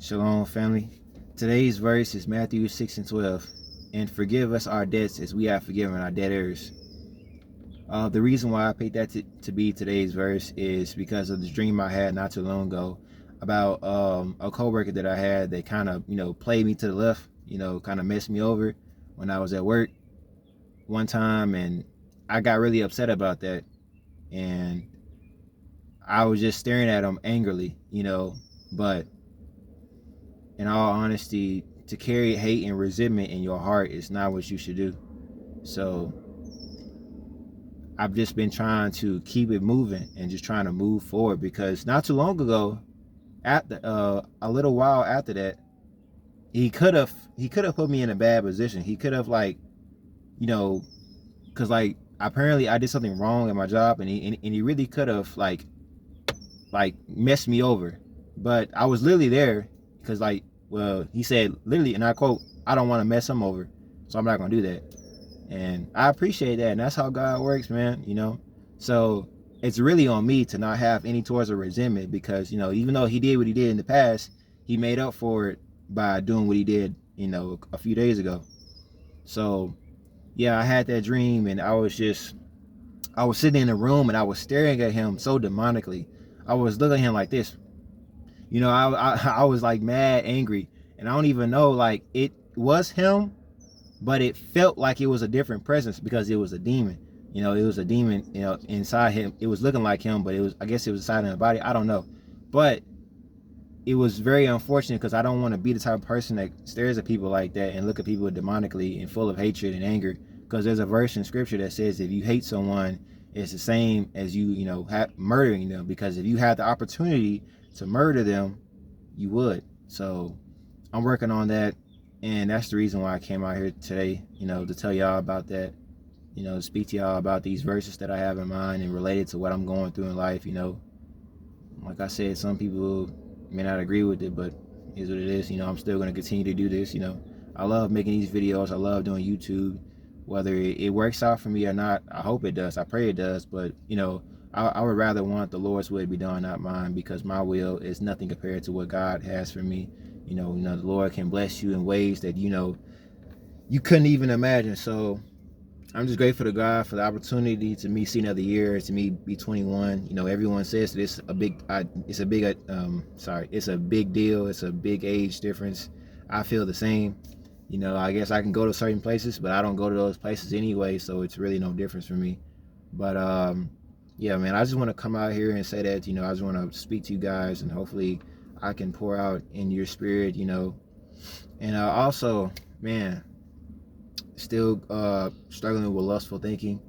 Shalom, family. Today's verse is Matthew 6 and 12. And forgive us our debts as we have forgiven our debtors. The reason why I picked that to be today's verse is because of this dream I had not too long ago about a coworker that I had that kind of, played me to the left, kind of messed me over when I was at work one time. And I got really upset about that. And I was just staring at him angrily, but in all honesty, to carry hate and resentment in your heart is not what you should do. So I've just been trying to keep it moving and just trying to move forward, because not too long ago, a little while after that, he could have put me in a bad position. He could have because apparently I did something wrong at my job, and he really could have like messed me over. But I was literally there because he said literally, and I quote, "I don't want to mess him over, so I'm not gonna do that." And I appreciate that, and that's how God works, man. So it's really on me to not have any towards of resentment, because even though he did what he did in the past, he made up for it by doing what he did, a few days ago. So yeah, I had that dream, and I was sitting in a room, and I was staring at him so demonically. I was looking at him like this. I was like mad angry, and I don't even know, it was him, but it felt like it was a different presence because it was a demon. It was a demon, inside him. It was looking like him, but I guess it was inside of the body. I don't know. But it was very unfortunate, because I don't want to be the type of person that stares at people like that and look at people demonically and full of hatred and anger. Because there's a verse in scripture that says if you hate someone, it's the same as murdering them. Because if you had the opportunity to murder them, you would. So I'm working on that, and that's the reason why I came out here today, to tell y'all about that, to speak to y'all about these verses that I have in mind and related to what I'm going through in life. Like I said, some people may not agree with it, but it is what it is. I'm still going to continue to do this. I love making these videos. I love doing YouTube. Whether it works out for me or not, I hope it does. I pray it does. But I would rather want the Lord's will to be done, not mine, because my will is nothing compared to what God has for me. The Lord can bless you in ways that you couldn't even imagine. So I'm just grateful to God for the opportunity to me see another year, to me be 21. Everyone says that it's a big deal. It's a big age difference. I feel the same. I guess I can go to certain places, but I don't go to those places anyway, so it's really no difference for me. But yeah, man, I just want to come out here and say that, I just want to speak to you guys, and hopefully I can pour out in your spirit, and also, man, still struggling with lustful thinking,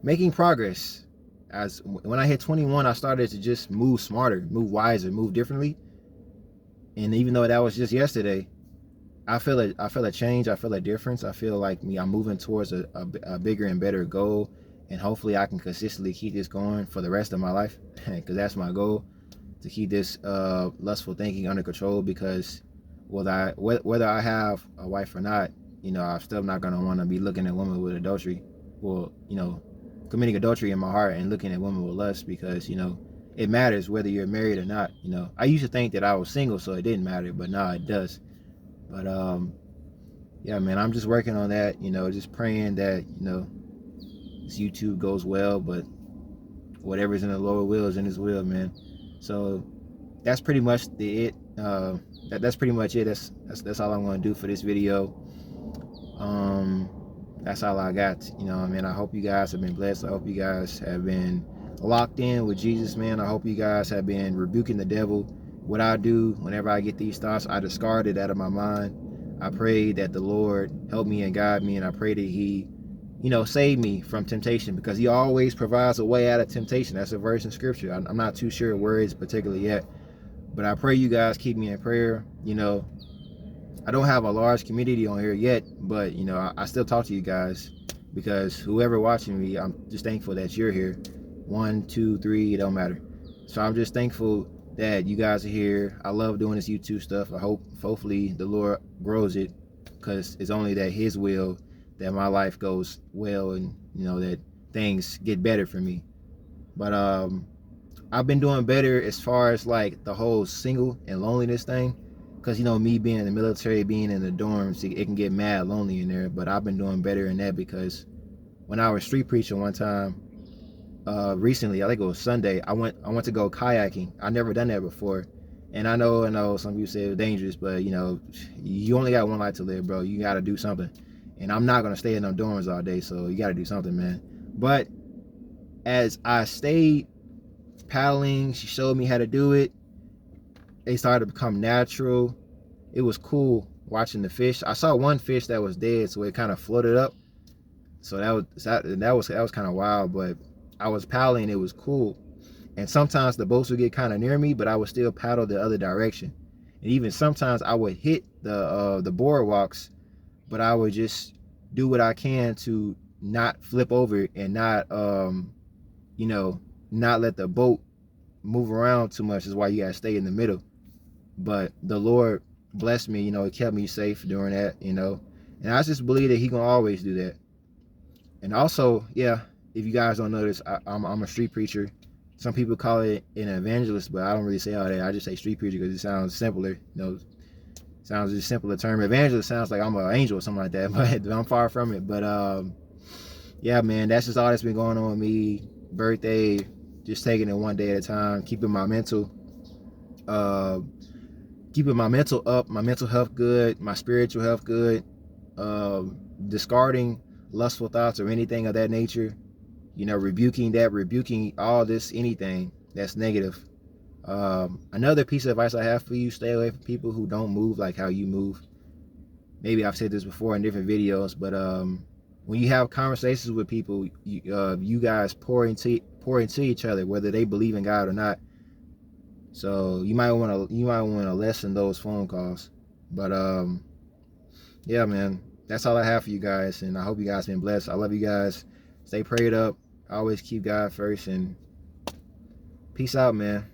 making progress. As when I hit 21, I started to just move smarter, move wiser, move differently. And even though that was just yesterday, I feel a change. I feel a difference. I feel like I'm moving towards a bigger and better goal, and hopefully I can consistently keep this going for the rest of my life, because that's my goal, to keep this lustful thinking under control. Because whether I have a wife or not, I'm still not gonna want to be looking at women with adultery, or committing adultery in my heart and looking at women with lust, because it matters whether you're married or not. I used to think that I was single, so it didn't matter, but now it does. But yeah, man, I'm just working on that, just praying that this YouTube goes well, but whatever's in the Lord will is in his will, man. So that's pretty much that's pretty much it. That's all I'm going to do for this video. That's all I got. I hope you guys have been blessed. I hope you guys have been locked in with Jesus, man. I hope you guys have been rebuking the devil. What I do whenever I get these thoughts, I discard it out of my mind. I pray that the Lord help me and guide me, and I pray that he save me from temptation, because he always provides a way out of temptation. That's a verse in scripture. I'm not too sure where it's particularly yet, but I pray you guys keep me in prayer. I don't have a large community on here yet, but I still talk to you guys, because whoever watching me, I'm just thankful that you're here. 1, 2, 3, it don't matter. So I'm just thankful that you guys are here. I love doing this YouTube stuff. Hopefully the Lord grows it, because it's only that his will that my life goes well, and that things get better for me. But I've been doing better as far as the whole single and loneliness thing. because you know, me being in the military, being in the dorms, it can get mad lonely in there. But I've been doing better in that because when I was street preaching one time, recently, I think it was Sunday, I went to go kayaking. I never done that before. And I know some people say it's dangerous, but you know, you only got one life to live, bro. You gotta do something. And I'm not gonna stay in no dorms all day, so you gotta do something, man. But as I stayed paddling, she showed me how to do it. They started to become natural. It was cool watching the fish. I saw one fish that was dead, so it kind of floated up. So that was kind of wild, but I was paddling, it was cool. And sometimes the boats would get kind of near me, but I would still paddle the other direction. And even sometimes I would hit the boardwalks, but I would just do what I can to not flip over and not you know, not let the boat move around too much. Is why you gotta stay in the middle. But the Lord blessed me, you know, it kept me safe during that, you know. And I just believe that he gonna always do that. And also, yeah, if you guys don't know this, I'm a street preacher. Some people call it an evangelist, but I don't really say all that. I just say street preacher because it sounds simpler. You know, sounds just simpler term. Evangelist sounds like I'm an angel or something like that, but I'm far from it. But yeah, man, that's just all that's been going on with me. Birthday, just taking it one day at a time, keeping my mental up, my mental health good, my spiritual health good, discarding lustful thoughts or anything of that nature, you know, rebuking all this, anything that's negative. Another piece of advice I have for you: stay away from people who don't move like how you move. Maybe I've said this before in different videos, but when you have conversations with people, you guys pour into each other, whether they believe in God or not. So you might want to lessen those phone calls. But yeah, man, that's all I have for you guys, and I hope you guys been blessed. I love you guys. Stay prayed up. Always keep God first, and peace out, man.